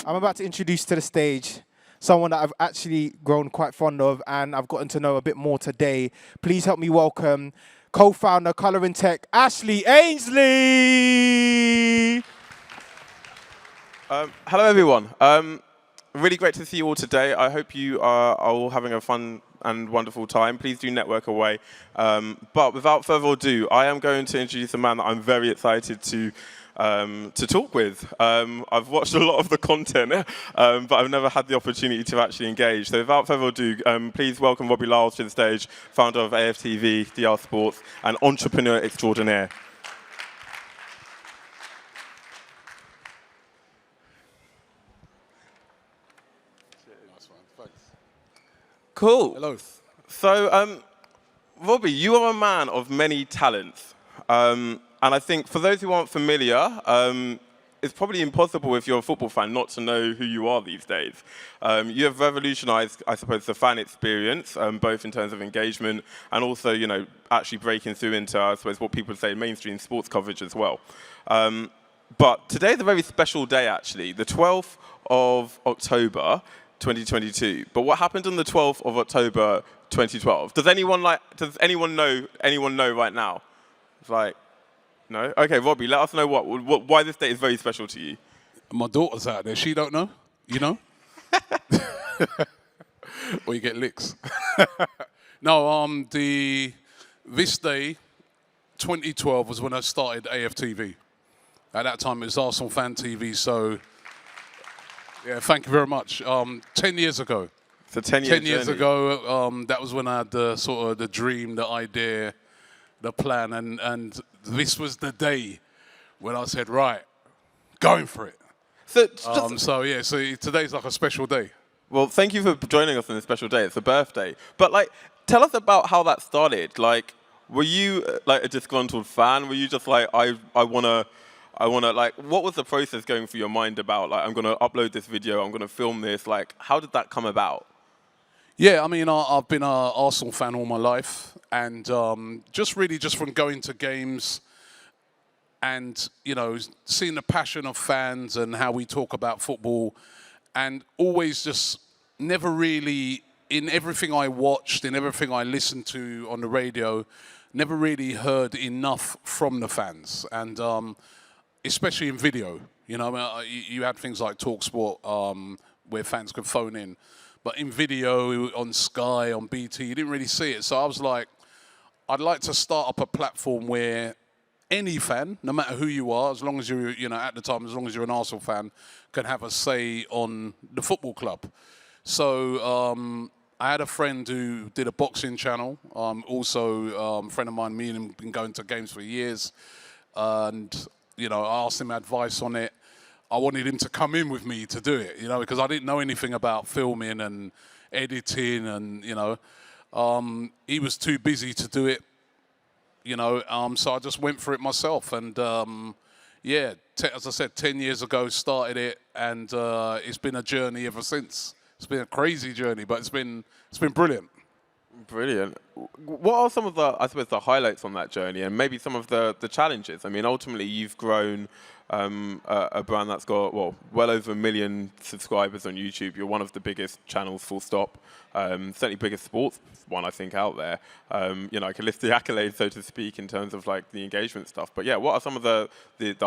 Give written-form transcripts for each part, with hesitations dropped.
I'm about to introduce to the stage someone that I've actually grown quite fond of and I've gotten to know a bit more today. Please help me welcome co-founder Colouring Tech, Ashley Ainsley. Hello, everyone. Really great to see you all today. I hope you are all having a fun and wonderful time. Please do network away. But without further ado, I am going to introduce a man that I'm very excited to talk with. I've watched a lot of the content, but I've never had the opportunity to actually engage. So without further ado, please welcome Robbie Lyle to the stage, founder of AFTV, DR Sports, and entrepreneur extraordinaire. Cool. Hello. So, Robbie, you are a man of many talents. And I think for those who aren't familiar, it's probably impossible if you're a football fan not to know who you are these days. You have revolutionized, I suppose, the fan experience, both in terms of engagement and also, you know, actually breaking through into, I suppose, what people say mainstream sports coverage as well. But today's a very special day, actually, the 12th of October, 2022. But what happened on the 12th of October, 2012? Does anyone know right now? It's like, no? Okay, Robbie, let us know why this date is very special to you. My daughter's out there. She don't know. You know? Or you get licks. No, this day, 2012, was when I started AFTV. At that time, it was Arsenal Fan TV, so yeah, thank you very much. 10 years ago. So 10 years ago, that was when I had the dream, the idea, the plan, and this was the day when I said, right, going for it. So today's like a special day. Well, thank you for joining us on this special day. It's a birthday. But like, tell us about how that started. Like, were you like a disgruntled fan? Were you just like, I wanna, like, what was the process going through your mind about, like, I'm going to upload this video, I'm going to film this? Like, how did that come about? Yeah, I mean, I've been an Arsenal fan all my life. And just from going to games and, you know, seeing the passion of fans and how we talk about football, and always just never really, in everything I watched, in everything I listened to on the radio, never really heard enough from the fans. And especially in video, you know, you had things like TalkSport where fans could phone in, but in video, on Sky, on BT, you didn't really see it. So I was like, I'd like to start up a platform where any fan, no matter who you are, as long as you're, you know, at the time, as long as you're an Arsenal fan, can have a say on the football club. So I had a friend who did a boxing channel. Also, a friend of mine, me and him, been going to games for years, and you know, I asked him advice on it. I wanted him to come in with me to do it, you know, because I didn't know anything about filming and editing, and you know, he was too busy to do it, you know. So I just went for it myself, and yeah, as I said, 10 years ago started it, and it's been a journey ever since. It's been a crazy journey, but it's been brilliant. Brilliant. What are some of the, I suppose, the highlights on that journey, and maybe some of the challenges? I mean, ultimately, you've grown a brand that's got, well over 1 million subscribers on YouTube. You're one of the biggest channels, full stop. Certainly biggest sports one, I think, out there. You know, I can list the accolades, so to speak, in terms of like the engagement stuff. But yeah, what are some of the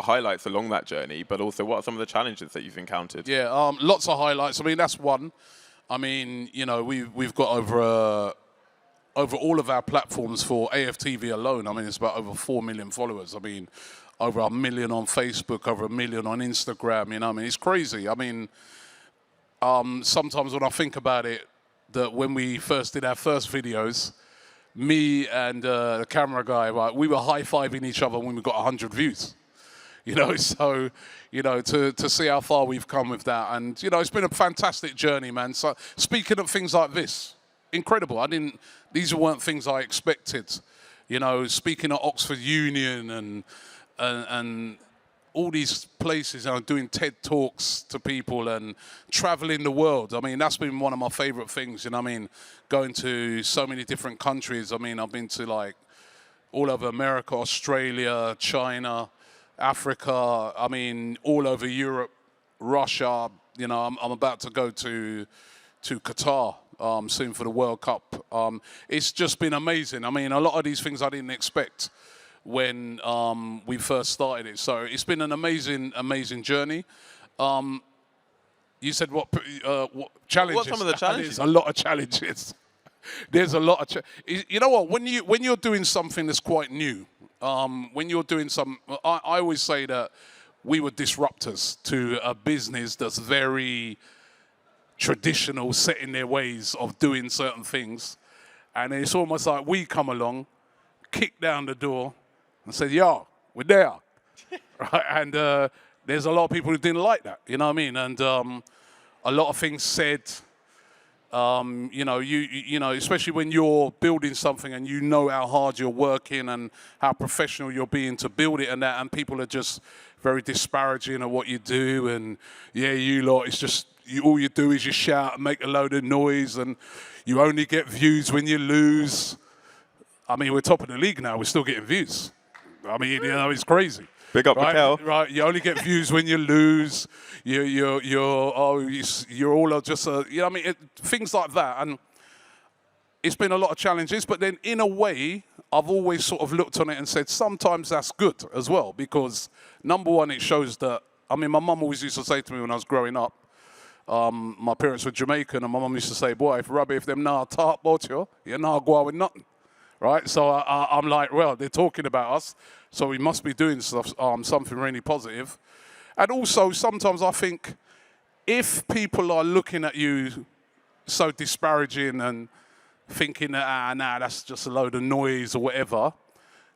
highlights along that journey? But also, what are some of the challenges that you've encountered? Yeah, lots of highlights. I mean, that's one. I mean, you know, we've got over all of our platforms for AFTV alone, I mean, it's about over 4 million followers. I mean, over 1 million on Facebook, over 1 million on Instagram, you know, I mean, it's crazy. I mean, sometimes when I think about it, that when we first did our first videos, me and the camera guy, right, we were high-fiving each other when we got 100 views. You know, so, you know, to see how far we've come with that. And, you know, it's been a fantastic journey, man. So speaking of things like this, incredible. These weren't things I expected. You know, speaking at Oxford Union and all these places, you know, doing TED Talks to people and traveling the world. I mean, that's been one of my favorite things, you know what I mean? Going to so many different countries. I mean, I've been to like all over America, Australia, China, Africa, I mean, all over Europe, Russia, You know, I'm about to go to Qatar soon for the World Cup. It's just been amazing. I mean, a lot of these things I didn't expect when we first started it. So it's been an amazing journey. You said what challenges? What are some of the challenges? There's a lot of challenges. There's a lot of you know what? When you're doing something that's quite new, when you're doing I always say that we were disruptors to a business that's very traditional, set in their ways of doing certain things, and it's almost like we come along, kick down the door, and say, "Yo, we're there," right? And there's a lot of people who didn't like that. You know what I mean? And a lot of things said. You know, especially when you're building something and you know how hard you're working and how professional you're being to build it and that, and people are just very disparaging of what you do, and yeah, you lot, it's just all you do is you shout and make a load of noise, and you only get views when you lose. I mean, we're top of the league now, we're still getting views. I mean, you know, it's crazy. Big up, right? Raquel. Right, you only get views when you lose. You're all just you know, I mean, things like that, and it's been a lot of challenges. But then, in a way, I've always sort of looked on it and said sometimes that's good as well, because number one, it shows that. I mean, my mum always used to say to me when I was growing up. My parents were Jamaican, and my mum used to say, "Boy, if them nah talk about you, you're not go out with nothing." Right, so I'm like, well, they're talking about us, so we must be doing stuff, something really positive. And also, sometimes I think if people are looking at you so disparaging and thinking that, nah, that's just a load of noise or whatever,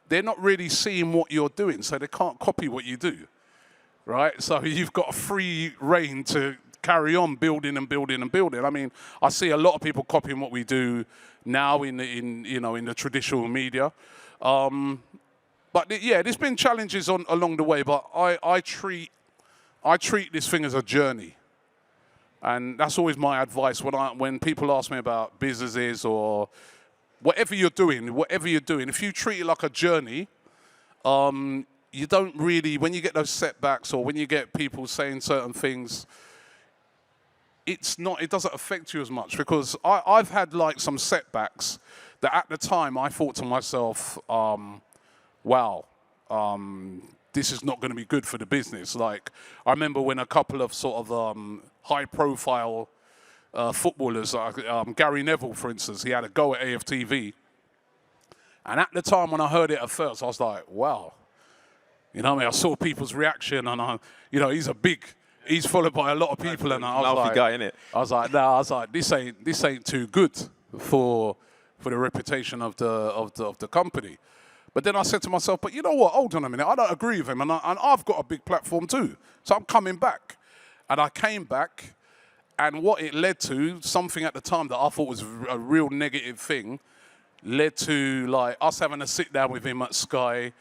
they're not really seeing what you're doing, so they can't copy what you do, right? So you've got a free reign to carry on building and building and building. I mean, I see a lot of people copying what we do now in the traditional media. But yeah, there's been challenges along the way, but I treat this thing as a journey. And that's always my advice when people ask me about businesses or whatever you're doing, if you treat it like a journey, you don't really, when you get those setbacks or when you get people saying certain things, it doesn't affect you as much, because I've had like some setbacks that at the time I thought to myself, wow, this is not going to be good for the business. Like, I remember when a couple of sort of high-profile footballers, Gary Neville, for instance, he had a go at AFTV. And at the time when I heard it at first, I was like, wow. You know what I mean? I saw people's reaction, and he's followed by a lot of people, and I was like, guy, innit? I was like, this ain't too good for the reputation of the company. But then I said to myself, but you know what? Hold on a minute. I don't agree with him, and I've got a big platform too. So I'm coming back, and I came back, and what it led to, something at the time that I thought was a real negative thing, led to like us having a sit down with him at Sky.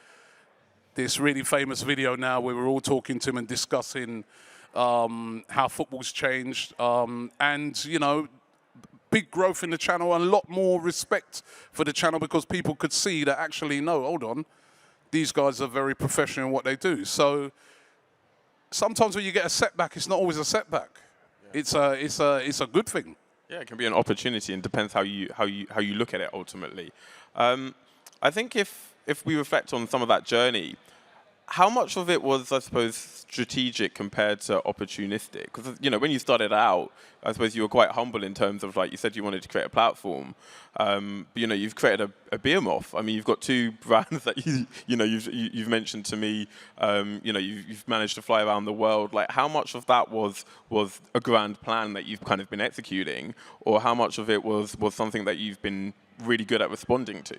This really famous video now where we're all talking to him and discussing how football's changed, and you know, big growth in the channel and a lot more respect for the channel, because people could see that actually, no, hold on, these guys are very professional in what they do. So sometimes when you get a setback, it's not always a setback. Yeah. It's a good thing. Yeah, it can be an opportunity, and depends how you look at it ultimately. I think if we reflect on some of that journey, how much of it was, I suppose, strategic compared to opportunistic? Because, you know, when you started out, I suppose you were quite humble in terms of, like, you said you wanted to create a platform. But, you know, you've created a behemoth. I mean, you've got two brands that you've mentioned to me. You know, you've managed to fly around the world. Like, how much of that was a grand plan that you've kind of been executing, or how much of it was something that you've been really good at responding to?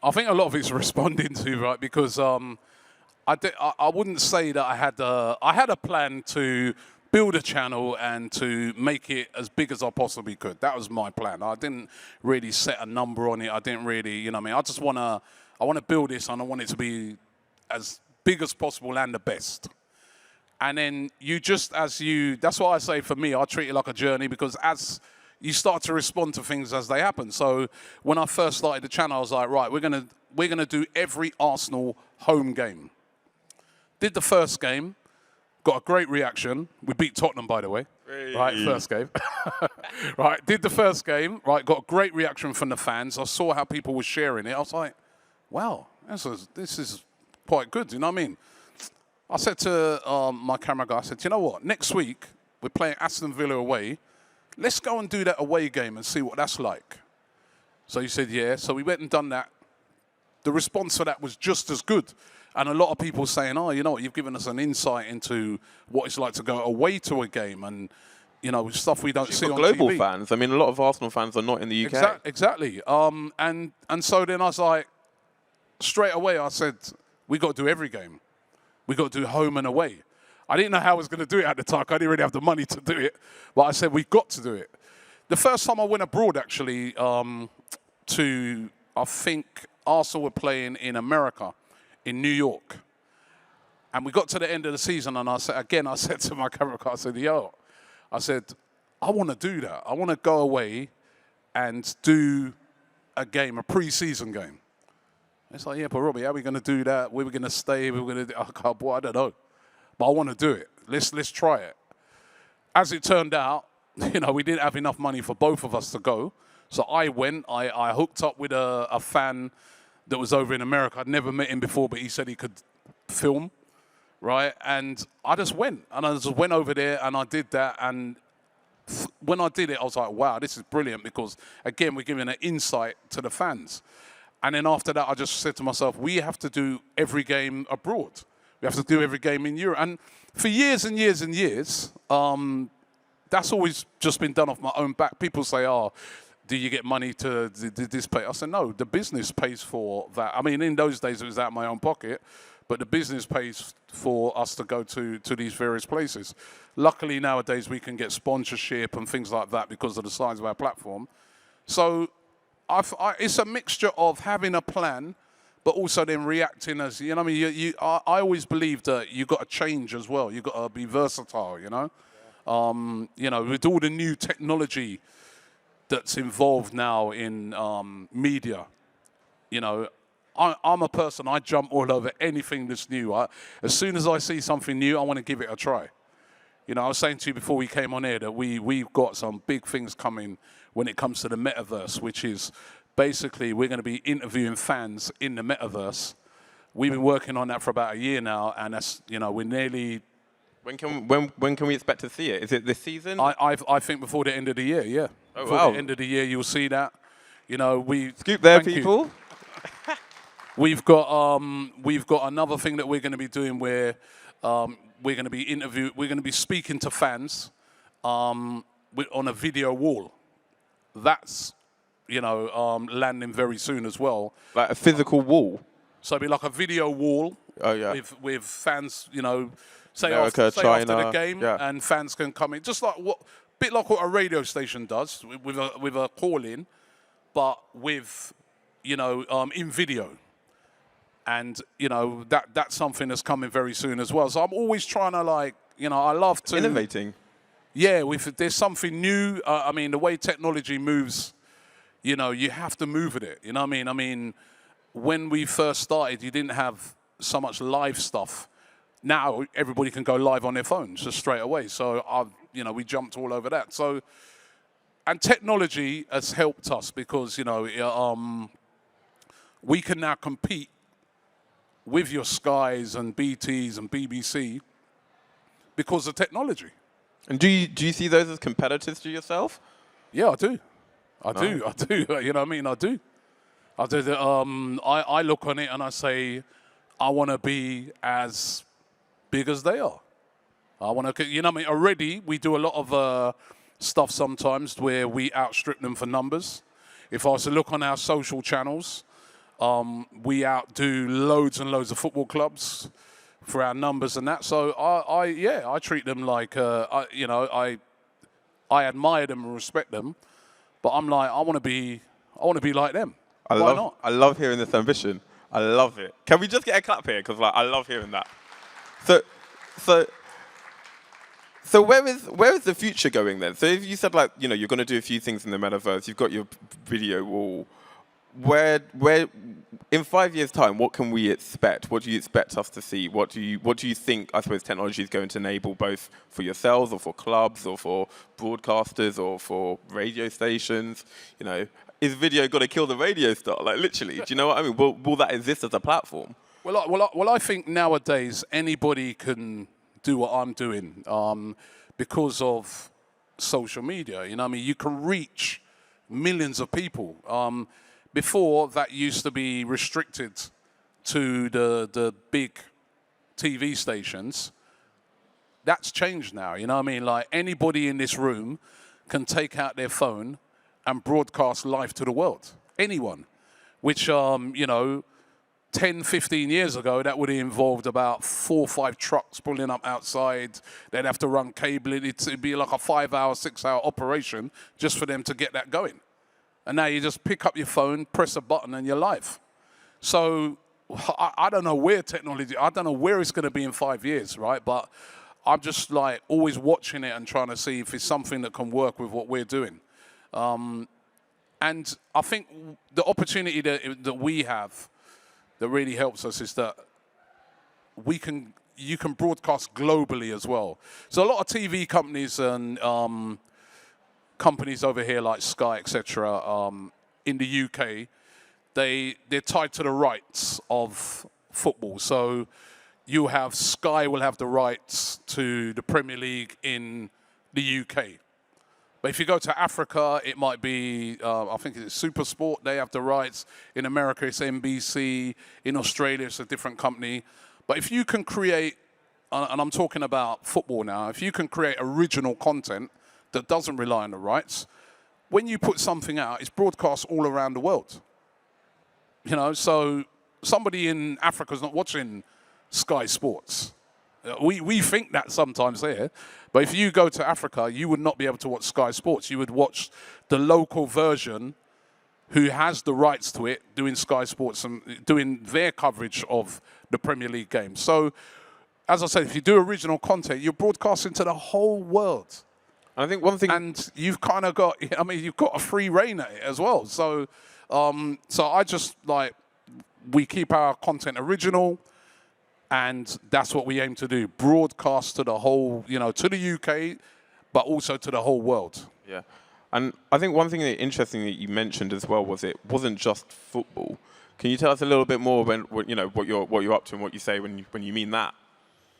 I think a lot of it's responding to, right? Because I wouldn't say that I had a plan to build a channel and to make it as big as I possibly could. That was my plan. I didn't really set a number on it. I didn't really, you know what I mean? I just want to build this, and I want it to be as big as possible and the best. And then that's why I say, for me, I treat it like a journey, because as you start to respond to things as they happen. So when I first started the channel, I was like, right, we're gonna do every Arsenal home game. Did the first game, got a great reaction. We beat Tottenham, by the way. Hey. Right, first game. Right, did the first game. Right, got a great reaction from the fans. I saw how people were sharing it. I was like, wow, this is quite good. You know what I mean? I said to my camera guy, I said, you know what? Next week, we're playing Aston Villa away. Let's go and do that away game and see what that's like. So he said, yeah. So we went and done that. The response for that was just as good. And a lot of people saying, oh, you know what, you've given us an insight into what it's like to go away to a game and, you know, stuff we don't see on global TV. fans. I mean, a lot of Arsenal fans are not in the UK. Exactly. And so then I was like, straight away I said, we got to do every game. We got to do home and away. I didn't know how I was going to do it at the time. I didn't really have the money to do it. But I said, we've got to do it. The first time I went abroad, actually, to, I think, Arsenal were playing in America, in New York. And we got to the end of the season, and I said to my camera guy, I said, yo, I said, I want to do that. I want to go away and do a game, a pre-season game. It's like, yeah, but Robbie, how are we going to do that? Where are we going to stay? We're going to do, oh, boy, I don't know. But I want to do it. Let's try it. As it turned out, you know, we didn't have enough money for both of us to go. So I went. I hooked up with a fan that was over in America. I'd never met him before, but he said he could film, right? And I just went. And I just went over there and I did that. And when I did it, I was like, wow, this is brilliant because, again, we're giving an insight to the fans. And then after that, I just said to myself, we have to do every game abroad. We have to do every game in Europe. And for years and years and years, that's always just been done off my own back. People say, oh, do you get money to this pay? I said, no, the business pays for that. I mean, in those days, it was out of my own pocket, but the business pays for us to go to these various places. Luckily, nowadays, we can get sponsorship and things like that because of the size of our platform. So it's a mixture of having a plan, but also then reacting as, you know what I mean? I always believe that you've got to change as well. You've got to be versatile, you know? Yeah. You know, with all the new technology that's involved now in media, you know, I'm a person, I jump all over anything that's new. As soon as I see something new, I want to give it a try. You know, I was saying to you before we came on air that we've got some big things coming when it comes to the metaverse, which is basically we're going to be interviewing fans in the metaverse. We've been working on that for about a year now, and that's, you know, we're nearly... When can we expect to see it? Is it this season? I think before the end of the year, yeah. Oh, before wow. the end of the year, you'll see that. You know, we... Scoop there, Thank people. you. We've got another thing that we're going to be doing where we're going to be speaking to fans on a video wall. That's, you know, landing very soon as well. Like a physical wall? So it'll be like a video wall. Oh, yeah. With fans, you know, say America, after China, the game, yeah. and fans can come in, just like bit like what a radio station does with a call in, but with, you know, in video. And, you know, that's something that's coming very soon as well. So I'm always trying to, like, you know, I love to... Innovating. Yeah, there's something new. I mean, the way technology moves, you know, you have to move with it. You know what I mean? I mean, when we first started, you didn't have so much live stuff. Now, everybody can go live on their phones just straight away. So, you know, we jumped all over that. So, and technology has helped us because, you know, we can now compete with your Skies and BTs and BBC because of technology. And do you see those as competitors to yourself? Yeah, I do. I do. You know what I mean? I do. I look on it and I say, I want to be as big as they are. I want to, you know what I mean? Already, we do a lot of stuff sometimes where we outstrip them for numbers. If I was to look on our social channels, we outdo loads and loads of football clubs for our numbers and that. So I treat them like, you know, I admire them and respect them, but I'm like, I want to be like them. Why not? I love hearing this ambition. I love it. Can we just get a clap here? Because like, I love hearing that. So where is the future going then? So if you said like, you know, you're going to do a few things in the metaverse, you've got your video wall. where in 5 years' time, what can we expect? What do you expect us to see? What do you think, I suppose, technology is going to enable, both for yourselves or for clubs or for broadcasters or for radio stations? You know, is video going to kill the radio star? Like, literally, do you know what I mean? Will that exist as a platform? Well, I think nowadays anybody can do what I'm doing because of social media. You know what I mean? You can reach millions of people. Before, that used to be restricted to the big TV stations. That's changed now, you know what I mean? Like, anybody in this room can take out their phone and broadcast live to the world. Anyone. Which, you know, 10, 15 years ago, that would have involved about 4 or 5 trucks pulling up outside. They'd have to run cable. It'd be like a 5-hour, 6-hour operation just for them to get that going. And now you just pick up your phone, press a button, and you're live. So I don't know where technology, I don't know where it's going to be in 5 years, right? But I'm just like always watching it and trying to see if it's something that can work with what we're doing. And I think the opportunity that we have that really helps us is that you can broadcast globally as well. So a lot of TV companies and companies over here like Sky, etc., in the UK, they're tied to the rights of football. So you have Sky will have the rights to the Premier League in the UK. But if you go to Africa, it might be, I think it's SuperSport, they have the rights. In America, it's NBC. In Australia, it's a different company. But if you can create, and I'm talking about football now, if you can create original content that doesn't rely on the rights, when you put something out, it's broadcast all around the world. You know, so somebody in Africa is not watching Sky Sports. We think that sometimes here, but if you go to Africa, you would not be able to watch Sky Sports. You would watch the local version who has the rights to it, doing Sky Sports and doing their coverage of the Premier League games. So, as I said, if you do original content, you're broadcasting to the whole world. I think one thing, and you've kind of got, I mean, you've got a free reign at it as well. So, so I just like, we keep our content original, and that's what we aim to do: broadcast to the whole, you know, to the UK, but also to the whole world. Yeah, and I think one thing that interesting that you mentioned as well was it wasn't just football. Can you tell us a little bit more when, you know, what you're up to and what you say when you mean that?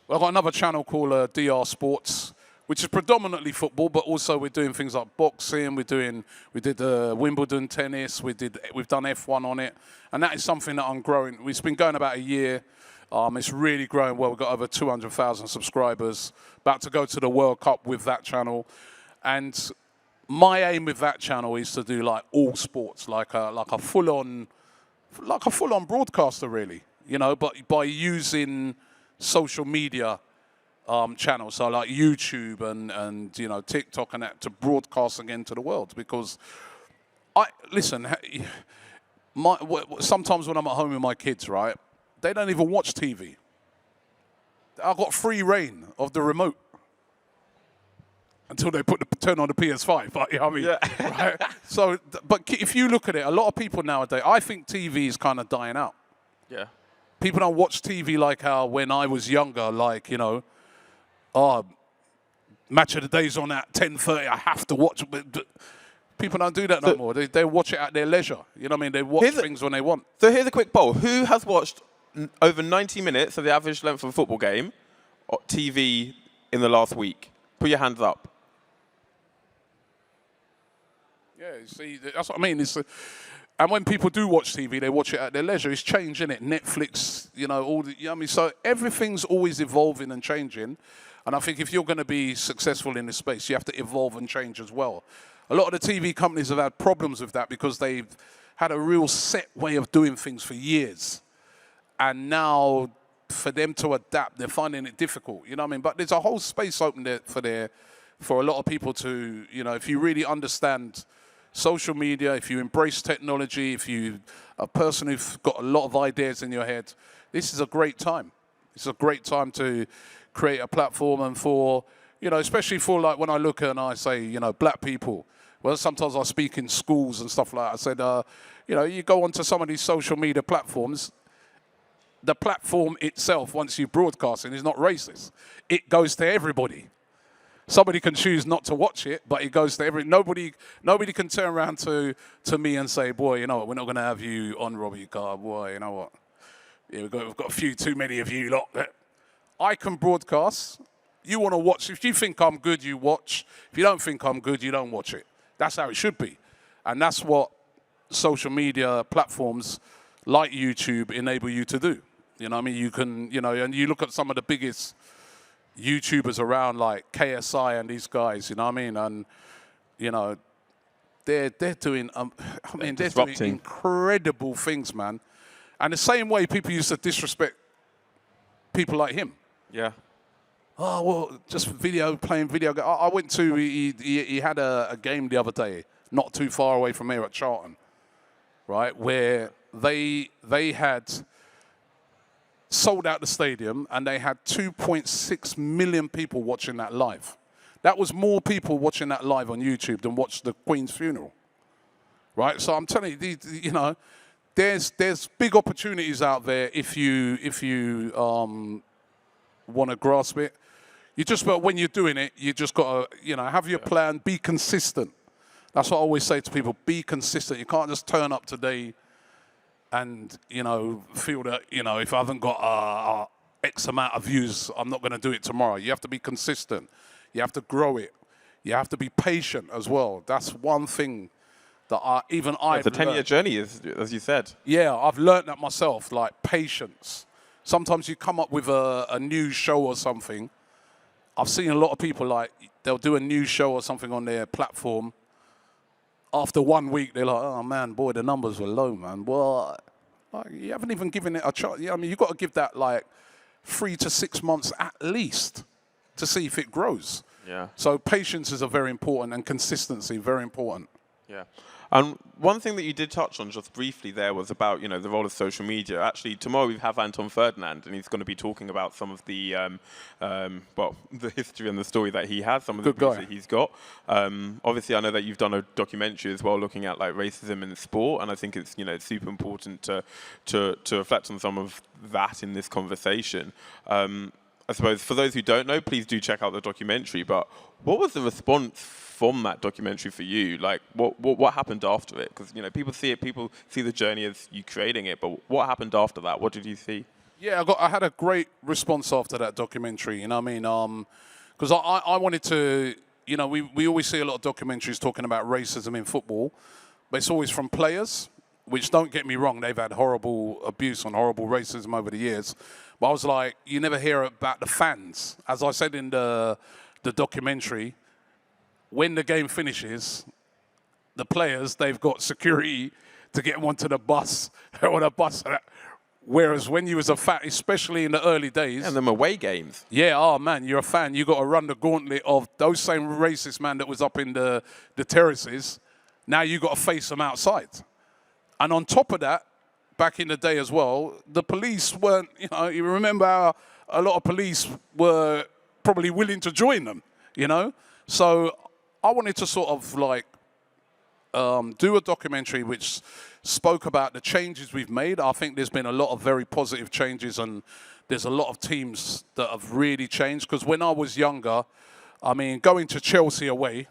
Well, I've got another channel called DR Sports, which is predominantly football, but also we're doing things like boxing. We did Wimbledon tennis. We've done F1 on it, and that is something that I'm growing. It's been going about a year. It's really growing well. We've got over 200,000 subscribers. About to go to the World Cup with that channel, and my aim with that channel is to do like all sports, like a full-on broadcaster, really. You know, but by using social media channels, so like YouTube and you know, TikTok and that, to broadcast again to the world. Because sometimes when I'm at home with my kids, right, they don't even watch TV. I've got free reign of the remote until they turn on the PS5. But, you know what I mean? Yeah. Right? So, but if you look at it, a lot of people nowadays, I think TV is kind of dying out. Yeah. People don't watch TV like how when I was younger, like, you know, Match of the Day's on at 10:30, I have to watch. But people don't do that no more. They watch it at their leisure. You know what I mean? They watch things when they want. So here's a quick poll. Who has watched over 90 minutes, so the average length of a football game, TV in the last week? Put your hands up. Yeah, you see, that's what I mean. And when people do watch TV, they watch it at their leisure. It's changing it. Netflix, you know, all the, you know what I mean? So everything's always evolving and changing. And I think if you're going to be successful in this space, you have to evolve and change as well. A lot of the TV companies have had problems with that because they've had a real set way of doing things for years. And now, for them to adapt, they're finding it difficult. You know what I mean? But there's a whole space open there for a lot of people to, you know, if you really understand social media, if you embrace technology, if you're a person who's got a lot of ideas in your head, this is a great time. It's a great time to create a platform, and for, you know, especially for like when I look and I say, you know, black people, Well, sometimes I speak in schools and stuff like that. I said, you know, you go onto some of these social media platforms, the platform itself, once you broadcast it, is not racist. It goes to everybody. Somebody can choose not to watch it, but it goes to nobody can turn around to me and say, boy, you know what, we're not going to have you on Robbie Car. Boy, you know what, yeah, we've got a few too many of you lot. I can broadcast. You want to watch. If you think I'm good, you watch. If you don't think I'm good, you don't watch it. That's how it should be. And that's what social media platforms like YouTube enable you to do. You know what I mean? You can, you know, and you look at some of the biggest YouTubers around, like KSI and these guys, you know what I mean? And, you know, they're doing, they're doing incredible things, man. And the same way people used to disrespect people like him. Yeah. Oh, well, just playing video. I went to, he had a game the other day, not too far away from here at Charlton, right, where they had sold out the stadium and they had 2.6 million people watching that live. That was more people watching that live on YouTube than watched the Queen's funeral, right? So I'm telling you, you know, there's big opportunities out there if you want to grasp it. You just, but when you're doing it, you just got to, you know, have your plan, be consistent. That's what I always say to people, be consistent. You can't just turn up today and, you know, feel that, you know, if I haven't got X amount of views, I'm not going to do it tomorrow. You have to be consistent. You have to grow it. You have to be patient as well. That's one thing that I've It's a 10-year journey, as you said. Yeah, I've learned that myself, like patience. Sometimes you come up with a new show or something. I've seen a lot of people, like, they'll do a new show or something on their platform. After 1 week, they're like, oh, man, boy, the numbers were low, man. Well, like, you haven't even given it a chance. I mean, you've got to give that, like, 3 to 6 months at least to see if it grows. Yeah. So patience is very important, and consistency, very important. Yeah. And one thing that you did touch on just briefly there was about, you know, the role of social media. Actually, tomorrow we have Anton Ferdinand, and he's going to be talking about some of the, well, the history and the story that he has, some of the books that he's got. Obviously, I know that you've done a documentary as well, looking at like racism in sport, and I think it's, you know, it's super important to reflect on some of that in this conversation. I suppose for those who don't know, please do check out the documentary. But what was the response from that documentary for you? Like, what happened after it? Because, you know, people see it, people see the journey as you creating it, but what happened after that? What did you see? Yeah, I had a great response after that documentary, you know what I mean? Because I wanted to, you know, we always see a lot of documentaries talking about racism in football, but it's always from players, which, don't get me wrong, they've had horrible abuse and horrible racism over the years. But I was like, you never hear about the fans. As I said in the documentary, when the game finishes, the players, they've got security to get them onto the bus, on a bus. Whereas when you was a fan, especially in the early days. And them away games. Yeah, oh man, you're a fan. You got to run the gauntlet of those same racist man that was up in the terraces. Now you got to face them outside. And on top of that, back in the day as well, the police weren't, you know, you remember how a lot of police were probably willing to join them, you know? So I wanted to sort of like do a documentary which spoke about the changes we've made. I think there's been a lot of very positive changes, and there's a lot of teams that have really changed. Because when I was younger, I mean, going to Chelsea away,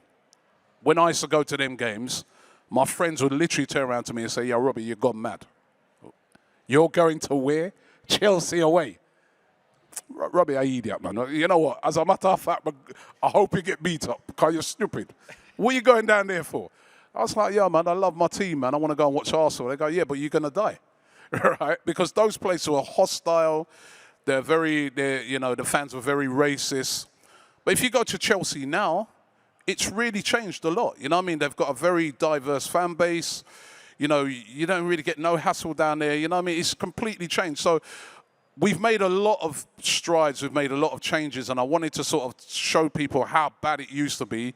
when I used to go to them games, my friends would literally turn around to me and say, "Yeah, Robbie, you've gone mad. You're going to where? Chelsea away." Robbie, I idiot, man. You know what? As a matter of fact, I hope you get beat up because you're stupid. What are you going down there for? I was like, yeah, man, I love my team, man. I want to go and watch Arsenal. They go, yeah, but you're going to die, right? Because those places were hostile. You know, the fans were very racist. But if you go to Chelsea now, it's really changed a lot. You know what I mean? They've got a very diverse fan base. You know, you don't really get no hassle down there. You know what I mean? It's completely changed. So we've made a lot of strides. We've made a lot of changes. And I wanted to sort of show people how bad it used to be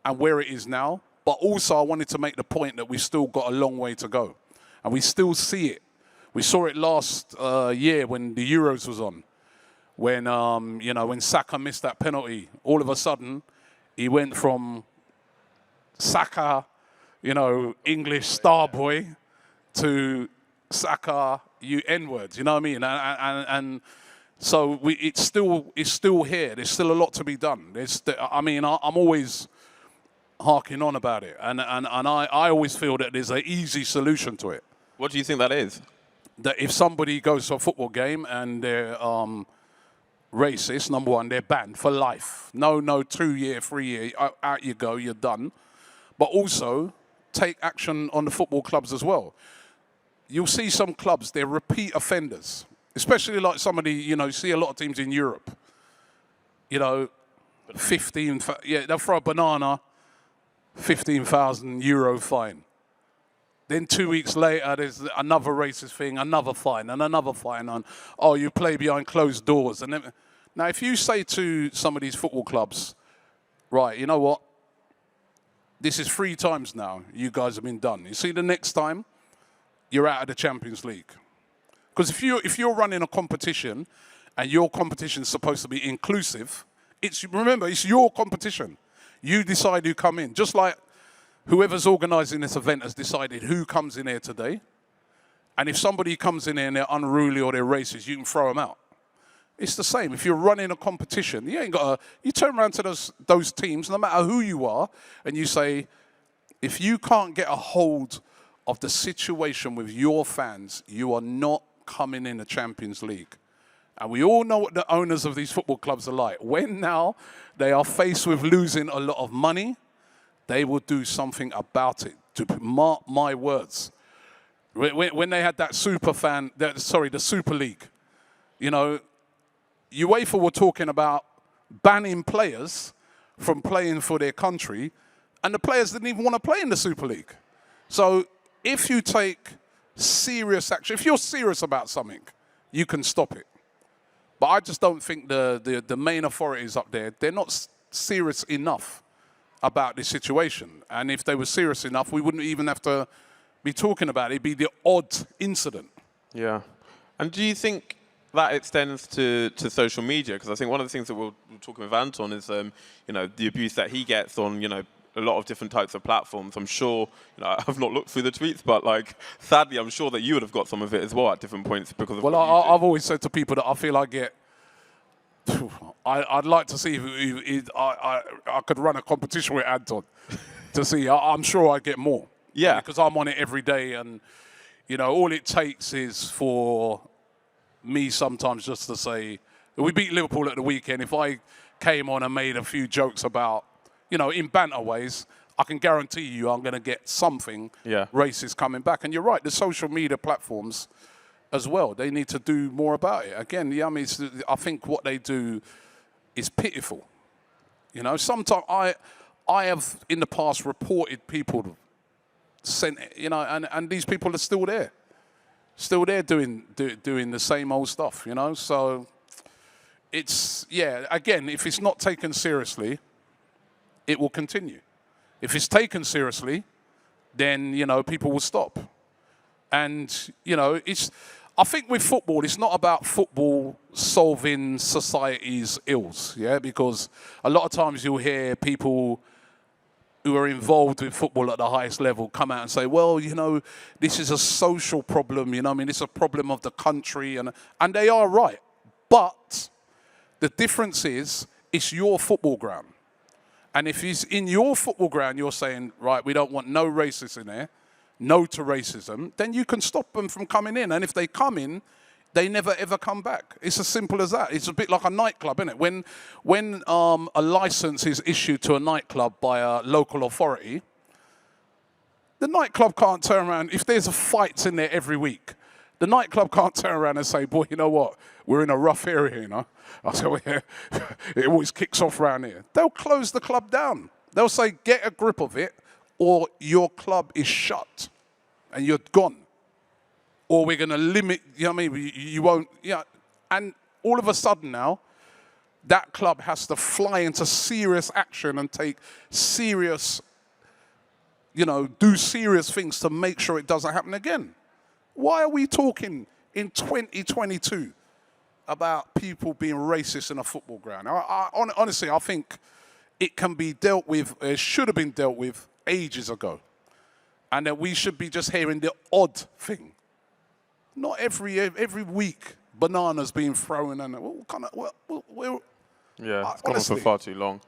and where it is now. But also I wanted to make the point that we've still got a long way to go. And we still see it. We saw it last year when the Euros was on. When, you know, when Saka missed that penalty, all of a sudden he went from Saka, you know, English star boy, to Saka, you N-words, you know what I mean? And so it's still here. There's still a lot to be done. I'm always harking on about it, and I always feel that there's an easy solution to it. What do you think that is? That if somebody goes to a football game and they're racist, number one, they're banned for life. No, 2-year, 3-year, out you go, you're done. But also, take action on the football clubs as well. You'll see some clubs, they're repeat offenders, especially like some of the, you know, you see a lot of teams in Europe. You know, 15, they'll throw a banana, €15,000 fine. Then 2 weeks later, there's another racist thing, another fine, and another fine on, oh, you play behind closed doors. And then, now, if you say to some of these football clubs, right, you know what? This is 3 times now you guys have been done. You see, the next time, you're out of the Champions League. Because if you're running a competition and your competition is supposed to be inclusive, remember, it's your competition. You decide who come in. Just like whoever's organising this event has decided who comes in here today. And if somebody comes in here and they're unruly or they're racist, you can throw them out. It's the same. If you're running a competition, you turn around to those teams, no matter who you are, and you say, if you can't get a hold of the situation with your fans, you are not coming in the Champions League. And we all know what the owners of these football clubs are like. When now they are faced with losing a lot of money, they will do something about it. To mark my words. When they had that the Super League, you know, UEFA were talking about banning players from playing for their country, and the players didn't even want to play in the Super League. So if you take serious action, if you're serious about something, you can stop it. But I just don't think the main authorities up there, they're not serious enough about this situation. And if they were serious enough, we wouldn't even have to be talking about it. It'd be the odd incident. Yeah. And do you think that extends to social media? Because I think one of the things that we're talking with Anton is, you know, the abuse that he gets on, you know, a lot of different types of platforms. I'm sure, you know, I've not looked through the tweets, but like, sadly, I'm sure that you would have got some of it as well at different points because of. Well, I've always said to people that I feel I get. I'd like to see if I could run a competition with Anton to see. I'm sure I'd get more. Yeah. Because I'm on it every day, and you know, all it takes is for me sometimes just to say, we beat Liverpool at the weekend. If I came on and made a few jokes about, you know, in banter ways, I can guarantee you I'm going to get something racist coming back. And you're right, the social media platforms as well, they need to do more about it. Again, I mean, I think what they do is pitiful. You know, sometimes I have in the past reported people sent, you know, and these people are still there doing the same old stuff, you know. So it's, yeah, again, if it's not taken seriously, it will continue. If it's taken seriously, then, you know, people will stop. And, you know, I think with football, it's not about football solving society's ills, yeah? Because a lot of times you'll hear people who are involved with football at the highest level come out and say, well, you know, this is a social problem, you know, I mean, it's a problem of the country, and they are right. But the difference is, it's your football ground. And if it's in your football ground, you're saying, right, we don't want no racists in there, no to racism, then you can stop them from coming in. And if they come in, they never, ever come back. It's as simple as that. It's a bit like a nightclub, isn't it? When a license is issued to a nightclub by a local authority, the nightclub can't turn around. If there's fights in there every week, the nightclub can't turn around and say, boy, you know what? We're in a rough area, you know. I say, well, yeah, it always kicks off around here. They'll close the club down. They'll say, get a grip of it, or your club is shut and you're gone. Or we're going to limit, you know what I mean? You won't, you know. And all of a sudden now, that club has to fly into serious action and take serious, you know, do serious things to make sure it doesn't happen again. Why are we talking in 2022 about people being racist in a football ground? Honestly, I think it can be dealt with, it should have been dealt with ages ago. And that we should be just hearing the odd thing. Not every week, bananas being thrown and what kind of, Yeah, it's gone on honestly. for far too long.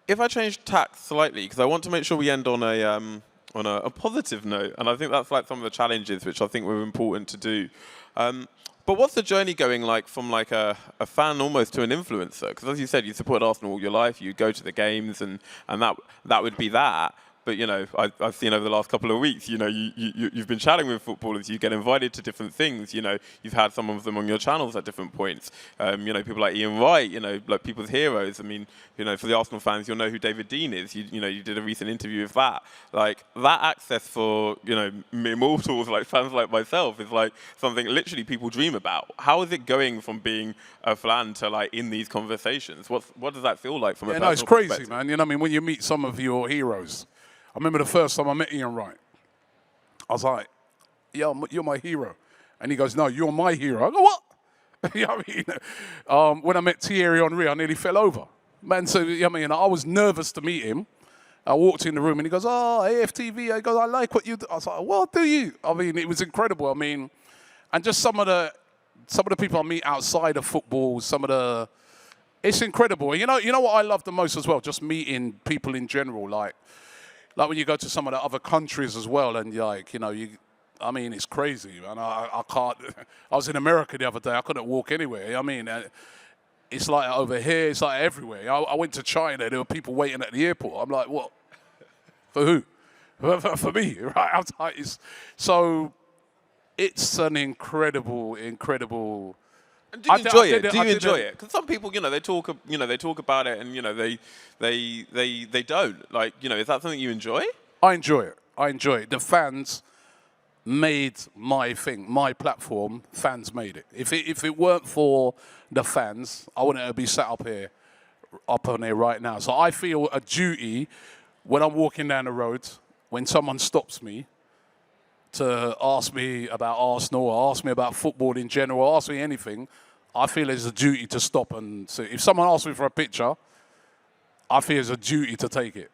If I change tack slightly, because I want to make sure we end on a positive note, and I think that's like some of the challenges which I think were important to do. But what's the journey going like from like a fan almost to an influencer? Because as you said, you supported Arsenal all your life, you go to the games, and that would be that. But, you know, I've seen over the last couple of weeks, you know, you've been chatting with footballers, you get invited to different things, you know, you've had some of them on your channels at different points. You know, people like Ian Wright, you know, like people's heroes. I mean, you know, for the Arsenal fans, you'll know who David Dean is. You know, you did a recent interview with that. Like, that access for, you know, mere mortals, like fans like myself, is like something literally people dream about. How is it going from being a fan to, like, in these conversations? What does that feel like from a personal it's crazy, perspective? man. You know what I mean? When you meet some of your heroes. I remember the first time I met Ian Wright. I was like, yeah, you're my hero. And he goes, no, you're my hero. I go, what? You know what I mean? When I met Thierry Henry, I nearly fell over. Man, so, you know what I mean? I was nervous to meet him. I walked in the room and he goes, oh, AFTV. He goes, I like what you do. I was like, well, do you? I mean, it was incredible. I mean, and just some of the people I meet outside of football, it's incredible. You know what I love the most as well? Just meeting people in general, like when you go to some of the other countries as well, and like, you know, I mean, it's crazy, man. I can't. I was in America the other day. I couldn't walk anywhere. I mean, it's like over here. It's like everywhere. I went to China. There were people waiting at the airport. I'm like, what? For who? For me, right? So it's an incredible. And do you enjoy it? Do you enjoy it? Because some people, you know, they talk about it, and you know, they don't. Like, you know, is that something you enjoy? I enjoy it. The fans made my thing, my platform. Fans made it. If it weren't for the fans, I wouldn't be sat up on here right now. So I feel a duty when I'm walking down the road, when someone stops me, to ask me about Arsenal or ask me about football in general, or ask me anything, I feel it's a duty to stop and see. If someone asks me for a picture, I feel it's a duty to take it.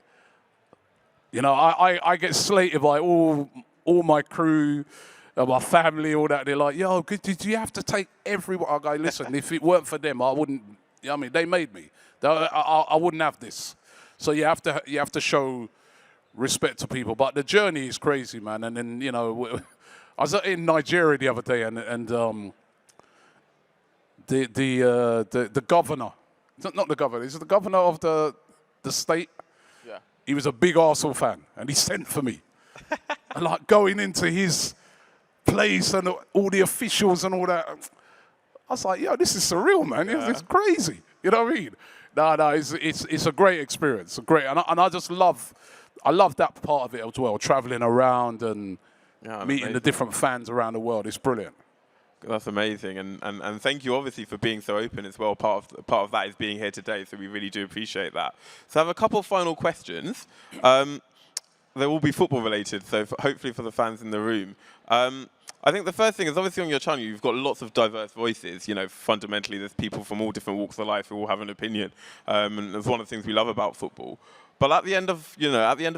You know, I get slated by all my crew, my family, all that. They're like, yo, did you have to take everyone? I go, listen, if it weren't for them, I wouldn't, you know what I mean, they made me. I wouldn't have this. So you have to show respect to people, but the journey is crazy, man. And then, you know, I was in Nigeria the other day, and the governor, not the governor, he's the governor of the state. Yeah. He was a big Arsenal fan, and he sent for me. And like going into his place and all the officials and all that, I was like, yo, this is surreal, man. Yeah. It's crazy. You know what I mean? No, it's a great experience. And I just love. I love that part of it as well, traveling around and meeting the different fans around the world. It's brilliant. That's amazing, and thank you obviously for being so open as well. Part of that is being here today, so we really do appreciate that. So I have a couple of final questions. They will be football related, so hopefully for the fans in the room. I think the first thing is, obviously on your channel you've got lots of diverse voices. You know, fundamentally there's people from all different walks of life who all have an opinion, and that's one of the things we love about football. But at the end of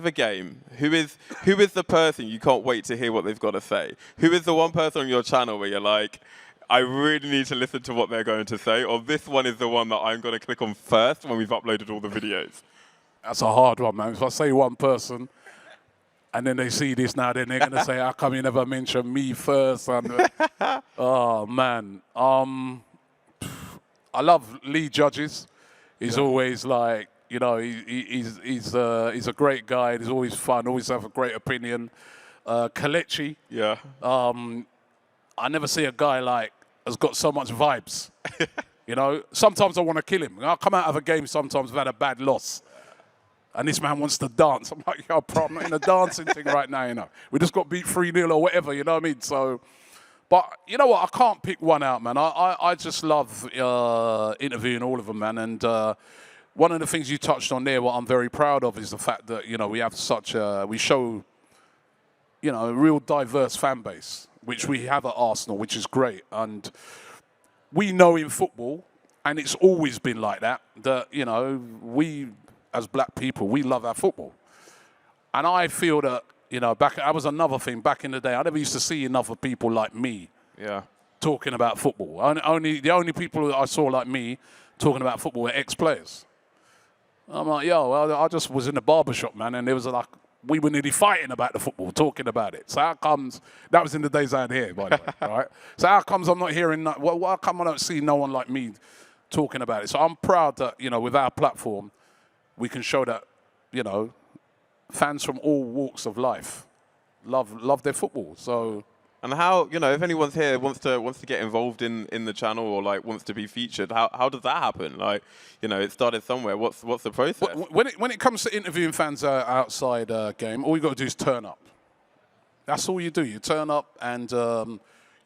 a game, who is the person you can't wait to hear what they've got to say? Who is the one person on your channel where you're like, I really need to listen to what they're going to say, or this one is the one that I'm going to click on first when we've uploaded all the videos? That's a hard one, man. If I say one person, and then they see this now, then they're going to say, how come you never mention me first? And, oh, man. I love Lee Judges. He's always like, you know, he's a great guy. He's always fun. Always have a great opinion. Kelechi. Yeah. I never see a guy like has got so much vibes. You know, sometimes I want to kill him. I come out of a game sometimes I've had a bad loss, and this man wants to dance. I'm like, yo, bro, I'm not in a dancing thing right now. You know, we just got beat 3-0 or whatever. You know what I mean? So. But you know what? I can't pick one out, man. I just love interviewing all of them, man. And one of the things you touched on there, what I'm very proud of, is the fact that, you know, we have we show, you know, a real diverse fan base, which we have at Arsenal, which is great. And we know in football, and it's always been like that, that, you know, we as black people, we love our football. And I feel that, you know, that was another thing back in the day. I never used to see enough of people like me talking about football. The only people that I saw like me talking about football were ex-players. I'm like, yo, well, I just was in the barbershop, man, and there was like, we were nearly fighting about the football, talking about it. So how comes, that was in the days I had here, by the way, right? So how comes I'm not hearing, well, how come I don't see no one like me talking about it? So I'm proud that, you know, with our platform, we can show that, you know, fans from all walks of life love their football. So. And how, you know, if anyone's here wants to get involved in the channel or like wants to be featured, how does that happen? Like, you know, it started somewhere. What's the process? When it comes to interviewing fans outside game, all you got to do is turn up. That's all you do. You turn up, and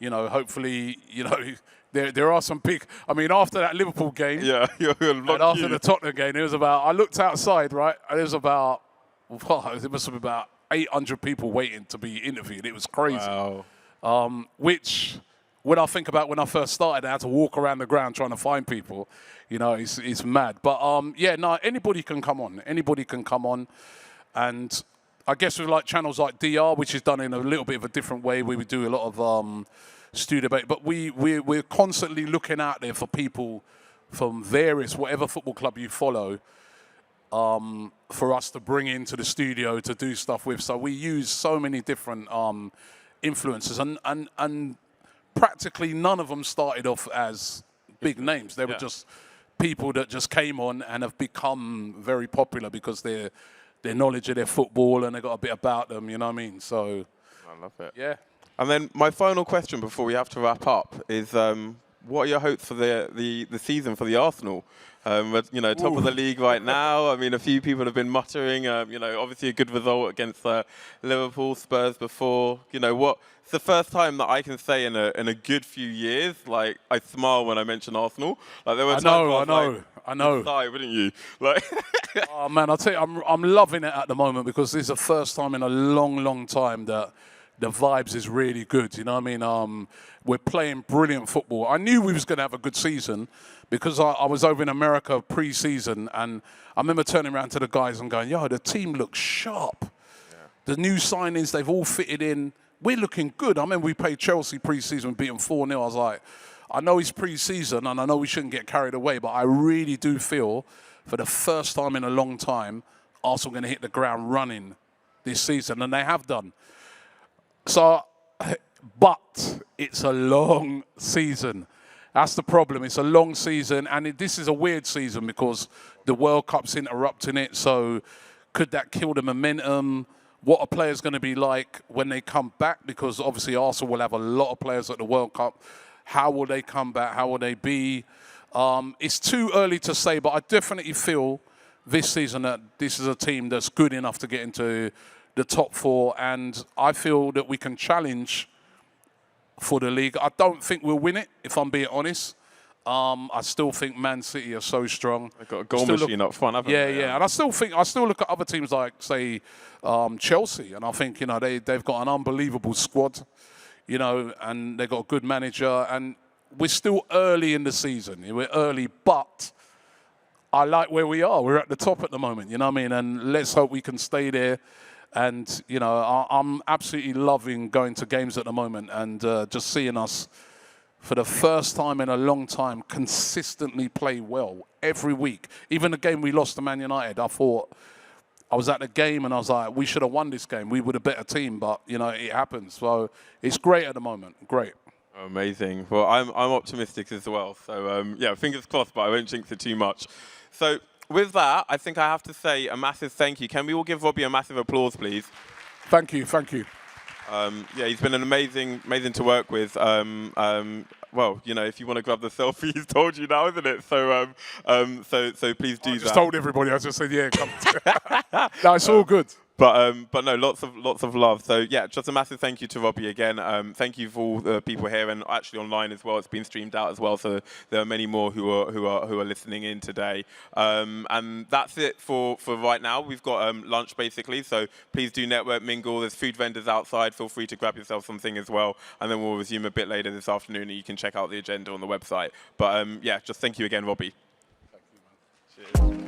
you know, hopefully, you know, there are some big. I mean, after that Liverpool game, and after the Tottenham game, it was about. I looked outside, right, and it was about. It must have been about 800 people waiting to be interviewed. It was crazy. Wow. Which, when I think about when I first started, I had to walk around the ground trying to find people. You know, it's mad. But yeah, no, anybody can come on. Anybody can come on, and I guess with like channels like DR, which is done in a little bit of a different way, where we do a lot of studio debate. But we're constantly looking out there for people from various whatever football club you follow. For us to bring into the studio to do stuff with. So we use so many different influencers, and practically none of them started off as big names. They were just people that just came on and have become very popular because their knowledge of their football and they got a bit about them, you know what I mean? So I love it. Yeah. And then my final question before we have to wrap up is, what are your hopes for the season for the Arsenal? You know, top of the league right now. I mean, a few people have been muttering. You know, obviously a good result against Liverpool, Spurs before. You know, it's the first time that I can say in a good few years, like, I smile when I mention Arsenal. Like, there were times I know. You'd sigh, wouldn't you? Like, oh man, I'll tell you, I'm loving it at the moment because this is the first time in a long time that the vibes is really good. You know what I mean? We're playing brilliant football. I knew we was going to have a good season because I was over in America pre-season, and I remember turning around to the guys and going, yo, the team looks sharp. Yeah. The new signings, they've all fitted in. We're looking good. I remember we played Chelsea pre-season, beat them 4-0. I was like, I know it's pre-season and I know we shouldn't get carried away, but I really do feel for the first time in a long time, Arsenal are going to hit the ground running this season, and they have done. So, but it's a long season. That's the problem. It's a long season, and this is a weird season because the World Cup's interrupting it. So could that kill the momentum? What are players going to be like when they come back? Because obviously Arsenal will have a lot of players at the World Cup. How will they come back? How will they be? It's too early to say, but I definitely feel this season that this is a team that's good enough to get into the top four, and I feel that we can challenge for the league. I don't think we'll win it, if I'm being honest. I still think Man City are so strong. They've got a goal machine up front, haven't they? Yeah. And I still look at other teams like, say, Chelsea, and I think, you know, they've got an unbelievable squad, you know, and they've got a good manager, and we're still early in the season. We're early, but I like where we are. We're at the top at the moment, you know what I mean? And let's hope we can stay there. And, you know, I'm absolutely loving going to games at the moment and just seeing us, for the first time in a long time, consistently play well every week. Even the game we lost to Man United, I thought, I was at the game and I was like, we should have won this game. We were the better team, but, you know, it happens. So it's great at the moment. Great. Amazing. Well, I'm optimistic as well. So, yeah, fingers crossed, but I won't jinx it too much. So, with that, I think I have to say a massive thank you. Can we all give Robbie a massive applause, please? Thank you. Yeah, he's been amazing to work with. Well, you know, if you want to grab the selfie, he's told you now, isn't it? So, so please do that. I just told everybody. I just said, yeah, come. No, it's all good. But no, lots of love. So yeah, just a massive thank you to Robbie again. Thank you for all the people here and actually online as well. It's been streamed out as well, so there are many more who are listening in today. And that's it for right now. We've got lunch basically, so please do network mingle. There's food vendors outside. Feel free to grab yourself something as well, and then we'll resume a bit later this afternoon. And you can check out the agenda on the website. But yeah, just thank you again, Robbie. Thank you, man. Cheers.